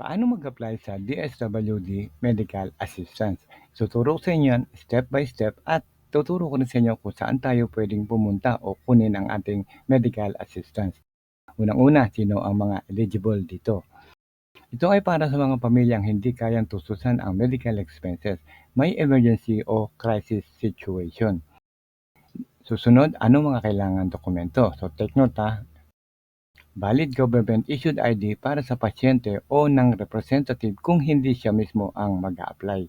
Paano mag-apply sa DSWD Medical Assistance? Tuturo ko sa inyo yan step by step at tuturo ko rin sa inyo kung saan tayo pwedeng pumunta o kunin ang ating medical assistance. Unang-una, sino ang mga eligible dito? Ito ay para sa mga pamilyang hindi kayang tustusan ang medical expenses, may emergency o crisis situation. Susunod, ano mga kailangan dokumento? So take note ha, valid government-issued ID para sa pasyente o ng representative kung hindi siya mismo ang mag-a-apply.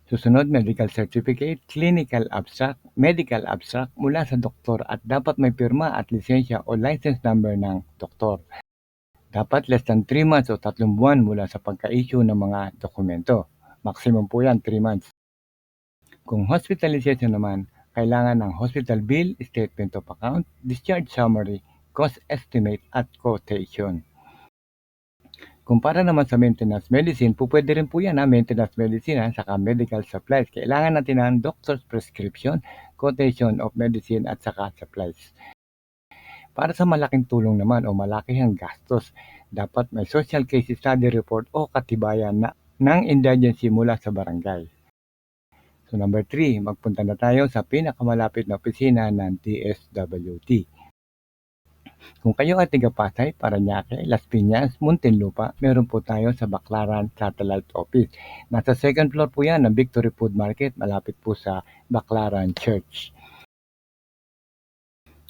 Susunod, medical certificate, clinical abstract, medical abstract mula sa doktor at dapat may pirma at lisensya o license number ng doktor. Dapat less than 3 months o 3 buwan mula sa pagka-issue ng mga dokumento. Maximum po yan, 3 months. Kung hospitalization naman, kailangan ng hospital bill, statement of account, discharge summary, cost estimate at quotation. Kung para naman sa maintenance medicine, pwede rin po yan maintenance medicine saka medical supplies. Kailangan natin ng doctor's prescription, quotation of medicine at saka supplies. Para sa malaking tulong naman o malakihang gastos, dapat may social case study report o katibayan ng indigency mula sa barangay. So number 3, magpunta na tayo sa pinakamalapit na opisina ng DSWD. Kung kayo ay taga Pasay, Parañaque, Las Piñas, Muntinlupa, meron po tayo sa Baclaran Satellite Office. Nasa second floor po yan ng Victory Food Market, malapit po sa Baclaran Church.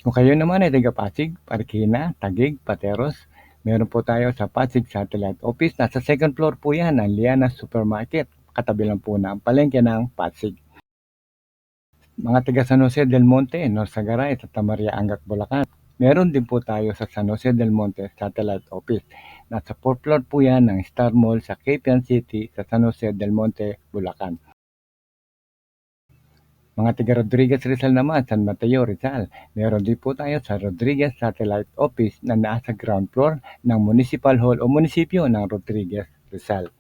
Kung kayo naman ay taga Pasig, Marikina, Taguig, Pateros, meron po tayo sa Pasig Satellite Office. Nasa second floor po yan ng Liana Supermarket, katabi lang po ng palengke ng Pasig. Mga taga San Jose del Monte, Norsagaray, at Tamaria Angat, Bulacan. Meron din po tayo sa San Jose del Monte Satellite Office. Nasa 4th floor po yan ng Star Mall sa Capian City sa San Jose del Monte, Bulacan. Mga taga Rodriguez Rizal naman, San Mateo Rizal. Meron din po tayo sa Rodriguez Satellite Office na nasa ground floor ng Municipal Hall o munisipyo ng Rodriguez Rizal.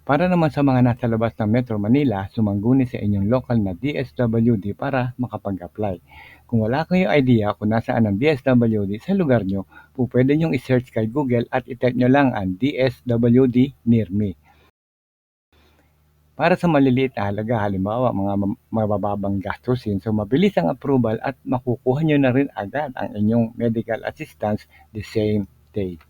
Para naman sa mga nasa labas ng Metro Manila, sumangguni sa inyong local na DSWD para makapag-apply. Kung wala kayong idea kung nasaan ang DSWD sa lugar nyo, pwede nyong i-search kay Google at i-type nyo lang ang DSWD near me. Para sa maliliit na halaga, halimbawa mga mabababang gastusin, so mabilis ang approval at makukuha nyo na rin agad ang inyong medical assistance the same day.